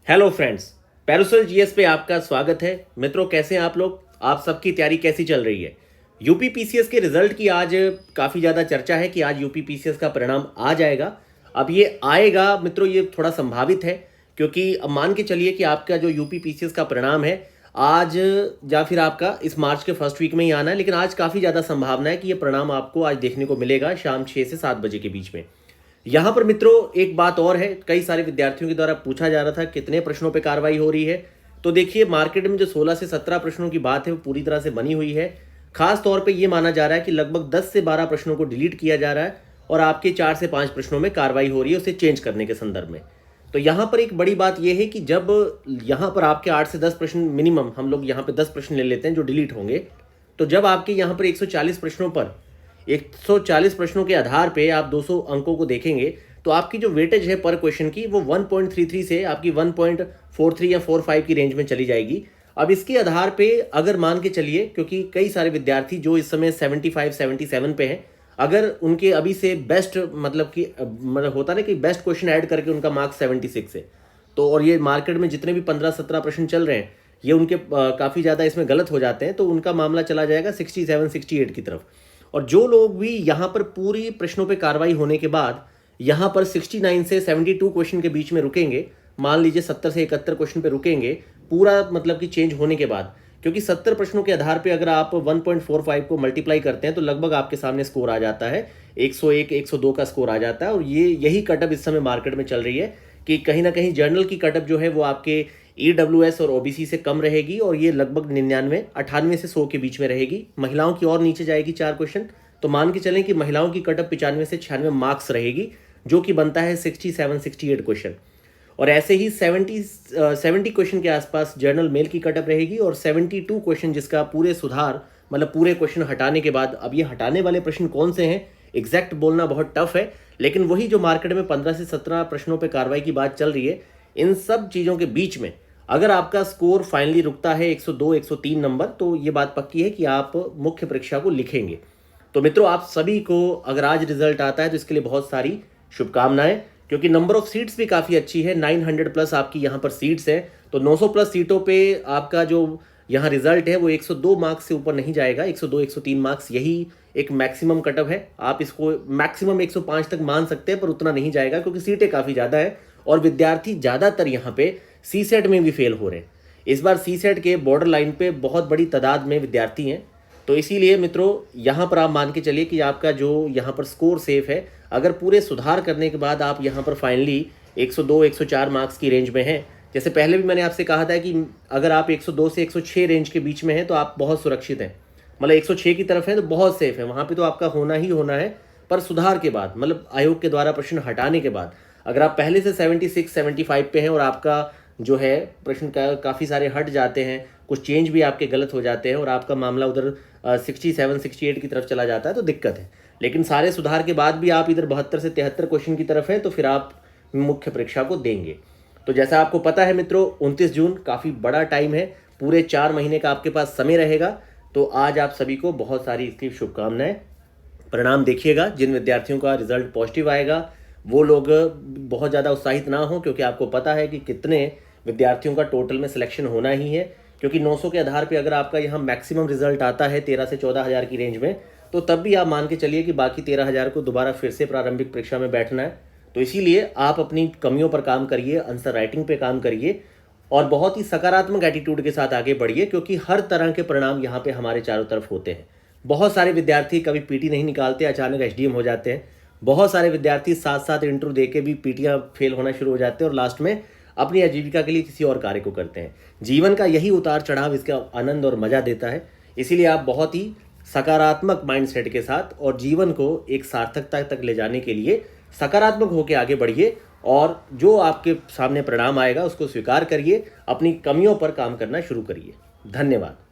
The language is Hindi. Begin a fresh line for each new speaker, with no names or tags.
हेलो फ्रेंड्स, पैरासोल जीएस पे आपका स्वागत है। मित्रों, कैसे हैं आप लोग? आप सबकी तैयारी कैसी चल रही है? यूपी पीसीएस के रिजल्ट की आज काफ़ी ज़्यादा चर्चा है कि आज यूपी पीसीएस का परिणाम आ जाएगा। अब ये आएगा मित्रों, ये थोड़ा संभावित है, क्योंकि अब मान के चलिए कि आपका जो यूपी पीसीएस का परिणाम है आज या फिर आपका इस मार्च के फर्स्ट वीक में ही आना है, लेकिन आज काफ़ी ज़्यादा संभावना है कि ये परिणाम आपको आज देखने को मिलेगा शाम 6 से 7 बजे के बीच में। यहाँ पर मित्रों एक बात और है, कई सारे विद्यार्थियों के द्वारा पूछा जा रहा था कितने प्रश्नों पे कार्रवाई हो रही है। तो देखिए, मार्केट में जो 16 से 17 प्रश्नों की बात है वो पूरी तरह से बनी हुई है। खास तौर पे ये माना जा रहा है कि लगभग 10 से 12 प्रश्नों को डिलीट किया जा रहा है और आपके 4 से 5 प्रश्नों में कार्रवाई हो रही है उसे चेंज करने के संदर्भ में। तो यहाँ पर एक बड़ी बात यह है कि जब यहाँ पर आपके 8 से 10 प्रश्न मिनिमम, हम लोग यहाँ पे 10 प्रश्न ले लेते हैं जो डिलीट होंगे, तो जब आपके यहाँ पर 140 प्रश्नों के आधार पे आप 200 अंकों को देखेंगे तो आपकी जो वेटेज है पर क्वेश्चन की वो 1.33 से आपकी 1.43 या 45 की रेंज में चली जाएगी। अब इसके आधार पे अगर मान के चलिए, क्योंकि कई सारे विद्यार्थी जो इस समय 75 77 पे हैं, अगर उनके अभी से बेस्ट मतलब होता ना कि बेस्ट क्वेश्चन ऐड करके उनका मार्क्स 76 है, तो और ये मार्केट में जितने भी 15-17 प्रश्न चल रहे हैं ये उनके काफ़ी ज़्यादा इसमें गलत हो जाते हैं, तो उनका मामला चला जाएगा 67 68 की तरफ। और जो लोग भी यहाँ पर पूरी प्रश्नों पे कार्रवाई होने के बाद यहाँ पर 69 से 72 क्वेश्चन के बीच में रुकेंगे, मान लीजिए 70 से 71 क्वेश्चन पे रुकेंगे पूरा मतलब कि चेंज होने के बाद, क्योंकि 70 प्रश्नों के आधार पे अगर आप 1.45 को मल्टीप्लाई करते हैं तो लगभग आपके सामने स्कोर आ जाता है 101 102 का स्कोर आ जाता है। और ये यही कटअप इस समय मार्केट में चल रही है कि कहीं ना कहीं जर्नल की कटअप जो है वो आपके ईडब्ल्यूएस और ओबीसी से कम रहेगी और ये लगभग 99 98 से 100 के बीच में रहेगी। महिलाओं की और नीचे जाएगी 4 क्वेश्चन, तो मान के चलें कि महिलाओं की कटअप 95 से 96 मार्क्स रहेगी, जो कि बनता है 67 68 क्वेश्चन। और ऐसे ही 70 क्वेश्चन के आसपास जर्नल मेल की कटअप रहेगी और 72 क्वेश्चन जिसका पूरे सुधार मतलब पूरे क्वेश्चन हटाने के बाद, अब ये हटाने वाले प्रश्न कौन से हैं एग्जैक्ट बोलना बहुत टफ है, लेकिन वही जो मार्केट में 15 से 17 प्रश्नों पर कार्रवाई की बात चल रही है, इन सब चीज़ों के बीच में अगर आपका स्कोर फाइनली रुकता है 102 103 नंबर, तो ये बात पक्की है कि आप मुख्य परीक्षा को लिखेंगे। तो मित्रों, आप सभी को अगर आज रिजल्ट आता है तो इसके लिए बहुत सारी शुभकामनाएं, क्योंकि नंबर ऑफ सीट्स भी काफ़ी अच्छी है, 900 प्लस आपकी यहाँ पर सीट्स है, तो 900 प्लस सीटों पे आपका जो यहाँ रिजल्ट है वो 102 मार्क्स से ऊपर नहीं जाएगा। 102 103 मार्क्स यही एक मैक्सिमम कटअप है। आप इसको मैक्सिमम 105 तक मान सकते हैं, पर उतना नहीं जाएगा क्योंकि सीटें काफ़ी ज़्यादा है और विद्यार्थी ज़्यादातर यहाँ पे सी सेट में भी फेल हो रहे हैं। इस बार सी सेट के बॉर्डर लाइन पे बहुत बड़ी तादाद में विद्यार्थी हैं, तो इसीलिए मित्रों यहाँ पर आप मान के चलिए कि आपका जो यहाँ पर स्कोर सेफ है। अगर पूरे सुधार करने के बाद आप यहाँ पर फाइनली 102 104 मार्क्स की रेंज में हैं, जैसे पहले भी मैंने आपसे कहा था कि अगर आप 102 से 106 रेंज के बीच में हैं तो आप बहुत सुरक्षित हैं, मतलब 106 की तरफ है तो बहुत सेफ है, वहाँ पे तो आपका होना ही होना है। पर सुधार के बाद मतलब आयोग के द्वारा प्रश्न हटाने के बाद अगर आप पहले से 76 75 पे हैं और आपका जो है प्रश्न का काफ़ी सारे हट जाते हैं, कुछ चेंज भी आपके गलत हो जाते हैं और आपका मामला उधर 67 68 की तरफ चला जाता है तो दिक्कत है। लेकिन सारे सुधार के बाद भी आप इधर 72 से 73 क्वेश्चन की तरफ है तो फिर आप मुख्य परीक्षा को देंगे। तो जैसा आपको पता है मित्रों, 29 जून काफ़ी बड़ा टाइम है, पूरे 4 महीने का आपके पास समय रहेगा। तो आज आप सभी को बहुत सारी इसकी शुभकामनाएं। परिणाम देखिएगा, जिन विद्यार्थियों का रिजल्ट पॉजिटिव आएगा वो लोग बहुत ज़्यादा उत्साहित ना हो, क्योंकि आपको पता है कि कितने विद्यार्थियों का टोटल में सिलेक्शन होना ही है। क्योंकि 900 के आधार पे अगर आपका यहाँ मैक्सिमम रिजल्ट आता है 13 से 14 हज़ार की रेंज में, तो तब भी आप मान के चलिए कि बाकी 13 हज़ार को दोबारा फिर से प्रारंभिक परीक्षा में बैठना है। तो इसीलिए आप अपनी कमियों पर काम करिए, आंसर राइटिंग पे काम करिए और बहुत ही सकारात्मक एटीट्यूड के साथ आगे बढ़िए, क्योंकि हर तरह के परिणाम यहाँ पे हमारे चारों तरफ होते हैं। बहुत सारे विद्यार्थी कभी पीटी नहीं निकालते, अचानक एसडीएम हो जाते हैं। बहुत सारे विद्यार्थी साथ साथ इंटरव्यू दे के भी पीटियाँ फेल होना शुरू हो जाते हैं और लास्ट में अपनी आजीविका के लिए किसी और कार्य को करते हैं। जीवन का यही उतार चढ़ाव इसका आनंद और मज़ा देता है। इसीलिए आप बहुत ही सकारात्मक माइंडसेट के साथ और जीवन को एक सार्थकता तक ले जाने के लिए सकारात्मक होकर आगे बढ़िए और जो आपके सामने परिणाम आएगा उसको स्वीकार करिए, अपनी कमियों पर काम करना शुरू करिए। धन्यवाद।